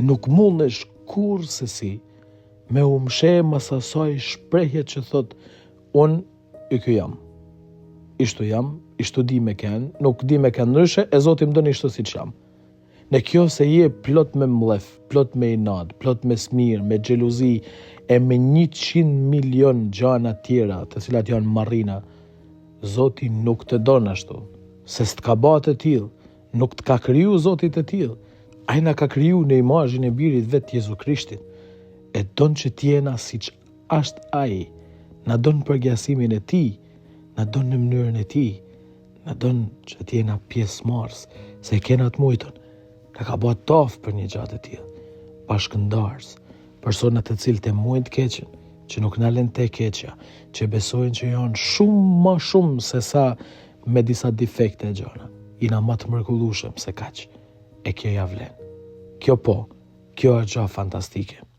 nuk mundesh kur se si me umshe mas asaj shprehje që thot unë i ky jam. Ishtu jam, ishtu di me ken, nuk di me ken ndryshe, e Zoti më dënë ishtu si që jam. Në kjo se je plot me mlef, plot me inat, plot me smir, me xheluzi e me 100 milion gjana tjera të cilat janë marrina, Zoti nuk të don ashtu, se s'tka ba të tillë, nuk të ka kriju Zoti të tillë. Ai na ka kriju në imazhin e birit vet Jezu Krishtit. E don që t'jena siç është ai, na don përgjasimin e tij, na don në mënyrën e tij, na don që t'jena pjesëmarrës, se kena të mujtën. Na ka bërë taf për një gjatë të tillë, bashkëndarës, persona të cilët e muajnë të keqen, që nuk na lën te keqja, që besojnë që janë shumë më shumë se sa me disa defekte e gjëra. Jina më të mrekullueshëm se kaq. E kjo ja vlen. Kjo është gjë fantastike.